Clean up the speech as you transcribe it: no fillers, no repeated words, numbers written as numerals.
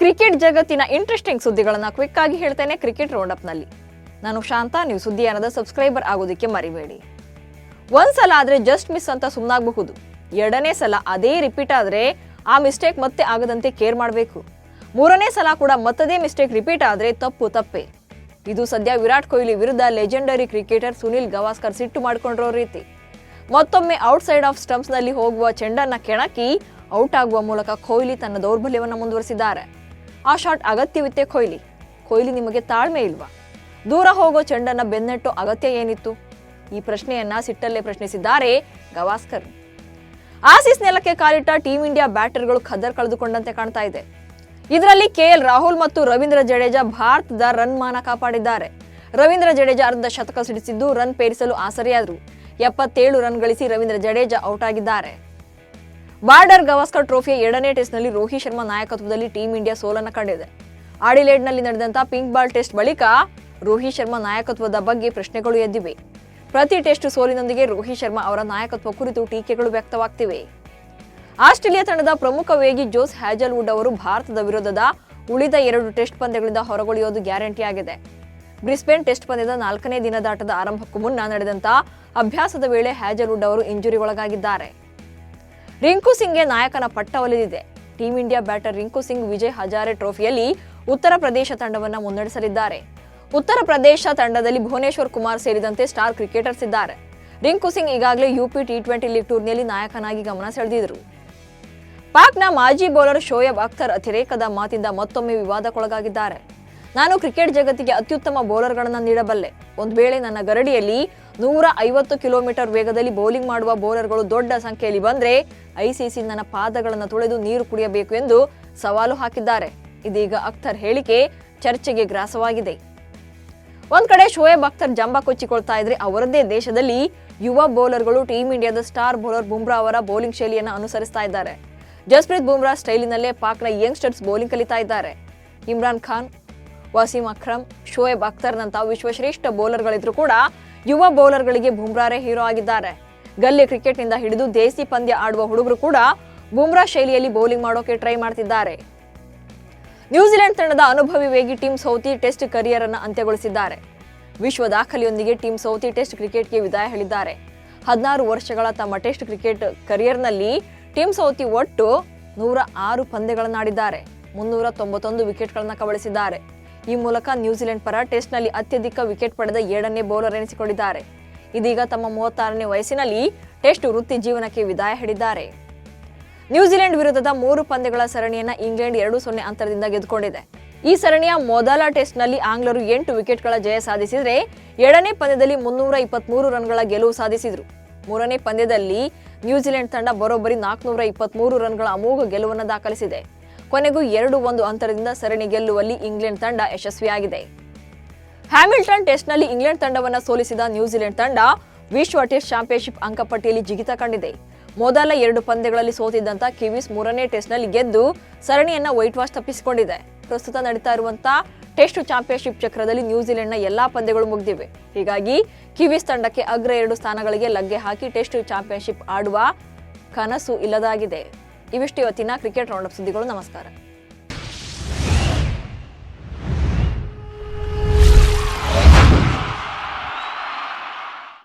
Cricket ಜಗತ್ತಿನ interesting ಸುದ್ದಿಗಳನ್ನು quick ಆಗಿ ಹೇಳ್ತೇನೆ ಕ್ರಿಕೆಟ್ ರೌಂಡ್ ಅಪ್ ನಲ್ಲಿ. ನಾನು ಶಾಂತ. ನೀವು ಸುದ್ದಿಯಾನದ ಸಬ್ಸ್ಕ್ರೈಬರ್ ಆಗೋದಕ್ಕೆ ಮರಿಬೇಡಿ. ಒಂದ್ಸಲ ಆದ್ರೆ ಜಸ್ಟ್ ಮಿಸ್ ಅಂತ ಸುಮ್ಮನಾಗಬಹುದು. ಎರಡನೇ ಸಲ ಅದೇ ರಿಪೀಟ್ ಆದ್ರೆ ಆ ಮಿಸ್ಟೇಕ್ ಮತ್ತೆ ಆಗದಂತೆ ಕೇರ್ ಮಾಡಬೇಕು. ಮೂರನೇ ಸಲ ಕೂಡ ಮತ್ತದೇ ಮಿಸ್ಟೇಕ್ ರಿಪೀಟ್ ಆದ್ರೆ ತಪ್ಪೇ. ಇದು ಸದ್ಯ ವಿರಾಟ್ ಕೊಹ್ಲಿ ವಿರುದ್ಧ ಲೆಜೆಂಡರಿ ಕ್ರಿಕೆಟರ್ ಸುನಿಲ್ ಗವಾಸ್ಕರ್ ಸಿಟ್ಟು ಮಾಡಿಕೊಂಡಿರೋ ರೀತಿ. ಮತ್ತೊಮ್ಮೆ ಔಟ್ ಸೈಡ್ ಆಫ್ ಸ್ಟಂಪ್ಸ್ ನಲ್ಲಿ ಹೋಗುವ ಚೆಂಡನ್ನ ಕೆಣಕಿ ಔಟ್ ಆಗುವ ಮೂಲಕ ಕೊಹ್ಲಿ ತನ್ನ ದೌರ್ಬಲ್ಯವನ್ನು ಮುಂದುವರಿಸಿದ್ದಾರೆ. ಆ ಶಾಟ್ ಅಗತ್ಯವಿತ್ತೆ ಕೊಹ್ಲಿ ನಿಮಗೆ ತಾಳ್ಮೆ ಇಲ್ವಾ? ದೂರ ಹೋಗೋ ಚೆಂಡನ್ನ ಬೆನ್ನಟ್ಟೋ ಅಗತ್ಯ ಏನಿತ್ತು? ಈ ಪ್ರಶ್ನೆಯನ್ನ ಸಿಟ್ಟಲ್ಲೇ ಪ್ರಶ್ನಿಸಿದ್ದಾರೆ ಗವಾಸ್ಕರ್. ಆಸೀಸ್ ನೆಲಕ್ಕೆ ಕಾಲಿಟ್ಟ ಟೀಂ ಇಂಡಿಯಾ ಬ್ಯಾಟರ್ಗಳು ಖದರ್ ಕಳೆದುಕೊಂಡಂತೆ ಕಾಣ್ತಾ ಇದೆ. ಇದರಲ್ಲಿ ಕೆಎಲ್ ರಾಹುಲ್ ಮತ್ತು ರವೀಂದ್ರ ಜಡೇಜಾ ಭಾರತದ ರನ್ ಮಾನ ಕಾಪಾಡಿದ್ದಾರೆ. ರವೀಂದ್ರ ಜಡೇಜಾ ಅರ್ಧ ಶತಕ ಸಿಡಿಸಿದ್ದು ರನ್ ಪೇರಿಸಲು ಆಸರೆಯಾದರು. 77 ರನ್ ಗಳಿಸಿ ರವೀಂದ್ರ ಜಡೇಜಾ ಔಟ್ ಆಗಿದ್ದಾರೆ. ಬಾರ್ಡರ್ ಗವಾಸ್ಕರ್ ಟ್ರೋಫಿಯ ಎರಡನೇ ಟೆಸ್ಟ್ನಲ್ಲಿ ರೋಹಿತ್ ಶರ್ಮಾ ನಾಯಕತ್ವದಲ್ಲಿ ಟೀಂ ಇಂಡಿಯಾ ಸೋಲನ್ನು ಕಂಡಿದೆ. ಆಡಿಲೇಡ್ನಲ್ಲಿ ನಡೆದಂತ ಪಿಂಕ್ ಬಾಲ್ ಟೆಸ್ಟ್ ಬಳಿಕ ರೋಹಿತ್ ಶರ್ಮಾ ನಾಯಕತ್ವದ ಬಗ್ಗೆ ಪ್ರಶ್ನೆಗಳು ಎದ್ದಿವೆ. ಪ್ರತಿ ಟೆಸ್ಟ್ ಸೋಲಿನೊಂದಿಗೆ ರೋಹಿತ್ ಶರ್ಮಾ ಅವರ ನಾಯಕತ್ವ ಕುರಿತು ಟೀಕೆಗಳು ವ್ಯಕ್ತವಾಗ್ತಿವೆ. ಆಸ್ಟ್ರೇಲಿಯಾ ತಂಡದ ಪ್ರಮುಖ ವೇಗಿ ಜೋಸ್ ಹ್ಯಾಜಲ್ವುಡ್ ಅವರು ಭಾರತದ ವಿರುದ್ಧದ ಉಳಿದ 2 ಟೆಸ್ಟ್ ಪಂದ್ಯಗಳಿಂದ ಹೊರಗುಳಿಯೋದು ಗ್ಯಾರಂಟಿ ಆಗಿದೆ. ಬ್ರಿಸ್ಬೇನ್ ಟೆಸ್ಟ್ ಪಂದ್ಯದ 4ನೇ ದಿನದಾಟದ ಆರಂಭಕ್ಕೂ ಮುನ್ನ ನಡೆದಂತ ಅಭ್ಯಾಸದ ವೇಳೆ ಹ್ಯಾಜಲ್ವುಡ್ ಅವರು ಇಂಜುರಿಗೊಳಗಾಗಿದ್ದಾರೆ. ರಿಂಕು ಸಿಂಗ್ಗೆ ನಾಯಕನ ಪಟ್ಟ ಒಲಿದಿದೆ. Team India batter Rinku Singh Vijay Hazare ಟ್ರೋಫಿಯಲ್ಲಿ ಉತ್ತರ ಪ್ರದೇಶ ತಂಡವನ್ನು ಮುನ್ನಡೆಸಲಿದ್ದಾರೆ. ಉತ್ತರ ಪ್ರದೇಶ ತಂಡದಲ್ಲಿ ಭುವನೇಶ್ವರ್ ಕುಮಾರ್ ಸೇರಿದಂತೆ ಸ್ಟಾರ್ ಕ್ರಿಕೆಟರ್ಸ್ ಇದ್ದಾರೆ. ರಿಂಕು ಸಿಂಗ್ ಈಗಾಗಲೇ ಯುಪಿ ಟಿ20 ಲೀಗ್ ಟೂರ್ನಿಯಲ್ಲಿ ನಾಯಕನಾಗಿ ಗಮನ ಸೆಳೆದಿದ್ದರು. ಪಾಕ್ನ ಮಾಜಿ ಬೌಲರ್ ಶೋಯಬ್ ಅಖ್ತರ್ ಅತಿರೇಕದ ಮಾತಿಂದ ಮತ್ತೊಮ್ಮೆ ವಿವಾದಕ್ಕೊಳಗಾಗಿದ್ದಾರೆ. ನಾನು ಕ್ರಿಕೆಟ್ ಜಗತ್ತಿಗೆ ಅತ್ಯುತ್ತಮ ಬೌಲರ್ಗಳನ್ನು ನೀಡಬಲ್ಲೆ. ಒಂದು ವೇಳೆ ನನ್ನ ಗರಡಿಯಲ್ಲಿ 150 ಕಿಲೋಮೀಟರ್ ವೇಗದಲ್ಲಿ ಬೌಲಿಂಗ್ ಮಾಡುವ ಬೌಲರ್ಗಳು ದೊಡ್ಡ ಸಂಖ್ಯೆಯಲ್ಲಿ ಬಂದ್ರೆ ಐಸಿಸಿ ನನ್ನ ಪಾದಗಳನ್ನು ತೊಳೆದು ನೀರು ಕುಡಿಯಬೇಕು ಎಂದು ಸವಾಲು ಹಾಕಿದ್ದಾರೆ. ಇದೀಗ ಅಖ್ತರ್ ಹೇಳಿಕೆ ಚರ್ಚೆಗೆ ಗ್ರಾಸವಾಗಿದೆ. ಒಂದ್ ಕಡೆ ಶೋಯಬ್ ಅಖ್ತರ್ ಜಂಬ ಕೊಚ್ಚಿಕೊಳ್ತಾ ಇದ್ರೆ ಅವರದ್ದೇ ದೇಶದಲ್ಲಿ ಯುವ ಬೌಲರ್ಗಳು ಟೀಂ ಇಂಡಿಯಾದ ಸ್ಟಾರ್ ಬೌಲರ್ ಬುಮ್ರಾ ಅವರ ಬೌಲಿಂಗ್ ಶೈಲಿಯನ್ನು ಅನುಸರಿಸ್ತಾ ಇದ್ದಾರೆ. ಜಸ್ಪ್ರೀತ್ ಬುಮ್ರಾ ಸ್ಟೈಲಿನಲ್ಲೇ ಪಾಕ್ನ ಯಂಗ್ಸ್ಟರ್ಸ್ ಬೌಲಿಂಗ್ ಕಲಿತಾ ಇದ್ದಾರೆ. ಇಮ್ರಾನ್ ಖಾನ್, ವಸೀಂ ಅಕ್ರಮ್, ಶೋಯಬ್ ಅಖ್ತರ್ ನಂತ ವಿಶ್ವಶ್ರೇಷ್ಠ ಬೌಲರ್ಗಳಿದ್ರು ಕೂಡ ಯುವ ಬೌಲರ್ಗಳಿಗೆ ಬುಮ್ರಾರೇ ಹೀರೋ ಆಗಿದ್ದಾರೆ. ಗಲ್ಲಿ ಕ್ರಿಕೆಟ್ನಿಂದ ಹಿಡಿದು ದೇಸಿ ಪಂದ್ಯ ಆಡುವ ಹುಡುಗರು ಕೂಡ ಬುಮ್ರಾ ಶೈಲಿಯಲ್ಲಿ ಬೌಲಿಂಗ್ ಮಾಡೋಕೆ ಟ್ರೈ ಮಾಡ್ತಿದ್ದಾರೆ. ನ್ಯೂಜಿಲೆಂಡ್ ತಂಡದ ಅನುಭವಿ ವೇಗಿ ಟಿಮ್ ಸೌಥಿ ಟೆಸ್ಟ್ ಕರಿಯರ್ ಅನ್ನು ಅಂತ್ಯಗೊಳಿಸಿದ್ದಾರೆ. ವಿಶ್ವ ದಾಖಲೆಯೊಂದಿಗೆ ಟಿಮ್ ಸೌಥಿ ಟೆಸ್ಟ್ ಕ್ರಿಕೆಟ್ಗೆ ವಿದಾಯ ಹೇಳಿದ್ದಾರೆ. 16 ವರ್ಷಗಳ ತಮ್ಮ ಟೆಸ್ಟ್ ಕ್ರಿಕೆಟ್ ಕರಿಯರ್ನಲ್ಲಿ ಟಿಮ್ ಸೌಥಿ ಒಟ್ಟು 106 ಪಂದ್ಯಗಳನ್ನಾಡಿದ್ದಾರೆ. 391 ವಿಕೆಟ್ಗಳನ್ನು ಕಬಳಿಸಿದ್ದಾರೆ. ಈ ಮೂಲಕ ನ್ಯೂಜಿಲೆಂಡ್ ಪರ ಟೆಸ್ಟ್ನಲ್ಲಿ ಅತ್ಯಧಿಕ ವಿಕೆಟ್ ಪಡೆದ 7ನೇ ಬೌಲರ್ ಎನಿಸಿಕೊಂಡಿದ್ದಾರೆ. ಇದೀಗ ತಮ್ಮ 36ನೇ ವಯಸ್ಸಿನಲ್ಲಿ ಟೆಸ್ಟ್ ವೃತ್ತಿ ಜೀವನಕ್ಕೆ ವಿದಾಯ ಹೇಳಿದ್ದಾರೆ. ನ್ಯೂಜಿಲೆಂಡ್ ವಿರುದ್ಧದ 3 ಪಂದ್ಯಗಳ ಸರಣಿಯನ್ನ ಇಂಗ್ಲೆಂಡ್ 2-0 ಅಂತರದಿಂದ ಗೆದ್ದುಕೊಂಡಿದೆ. ಈ ಸರಣಿಯ ಮೊದಲ ಟೆಸ್ಟ್ನಲ್ಲಿ ಆಂಗ್ಲರು 8 ವಿಕೆಟ್ಗಳ ಜಯ ಸಾಧಿಸಿದರೆ 2ನೇ ಪಂದ್ಯದಲ್ಲಿ 323 ರನ್ಗಳ ಗೆಲುವು ಸಾಧಿಸಿದರು. 3ನೇ ಪಂದ್ಯದಲ್ಲಿ ನ್ಯೂಜಿಲೆಂಡ್ ತಂಡ ಬರೋಬ್ಬರಿ 423 ರನ್ಗಳ ಅಮೋಘ ಗೆಲುವನ್ನು ದಾಖಲಿಸಿದೆ. ಕೊನೆಗೂ 2-1 ಅಂತರದಿಂದ ಸರಣಿ ಗೆಲ್ಲುವಲ್ಲಿ ಇಂಗ್ಲೆಂಡ್ ತಂಡ ಯಶಸ್ವಿಯಾಗಿದೆ. ಹ್ಯಾಮಿಲ್ಟನ್ ಟೆಸ್ಟ್ನಲ್ಲಿ ಇಂಗ್ಲೆಂಡ್ ತಂಡವನ್ನು ಸೋಲಿಸಿದ ನ್ಯೂಜಿಲೆಂಡ್ ತಂಡ ವಿಶ್ವ ಟೆಸ್ಟ್ ಚಾಂಪಿಯನ್ಶಿಪ್ ಅಂಕಪಟ್ಟಿಯಲ್ಲಿ ಜಿಗಿತ ಕಂಡಿದೆ. ಮೊದಲ 2 ಪಂದ್ಯಗಳಲ್ಲಿ ಸೋತಿದ್ದಂತ ಕಿವೀಸ್ 3ನೇ ಟೆಸ್ಟ್ನಲ್ಲಿ ಗೆದ್ದು ಸರಣಿಯನ್ನ ವೈಟ್ ವಾಶ್ ತಪ್ಪಿಸಿಕೊಂಡಿದೆ. ಪ್ರಸ್ತುತ ನಡೀತಾ ಇರುವಂತಹ ಟೆಸ್ಟ್ ಚಾಂಪಿಯನ್ಶಿಪ್ ಚಕ್ರದಲ್ಲಿ ನ್ಯೂಜಿಲೆಂಡ್ನ ಎಲ್ಲಾ ಪಂದ್ಯಗಳು ಮುಗಿದಿವೆ. ಹೀಗಾಗಿ ಕಿವೀಸ್ ತಂಡಕ್ಕೆ ಅಗ್ರ 2 ಸ್ಥಾನಗಳಿಗೆ ಲಗ್ಗೆ ಹಾಕಿ ಟೆಸ್ಟ್ ಚಾಂಪಿಯನ್ಶಿಪ್ ಆಡುವ ಕನಸು ಇಲ್ಲದಾಗಿದೆ. ಇವಿಷ್ಟು ಇವತ್ತಿನ ಕ್ರಿಕೆಟ್ ರೌಂಡ್ ಅಪ್ ಸುದ್ದಿಗಳು. ನಮಸ್ಕಾರ.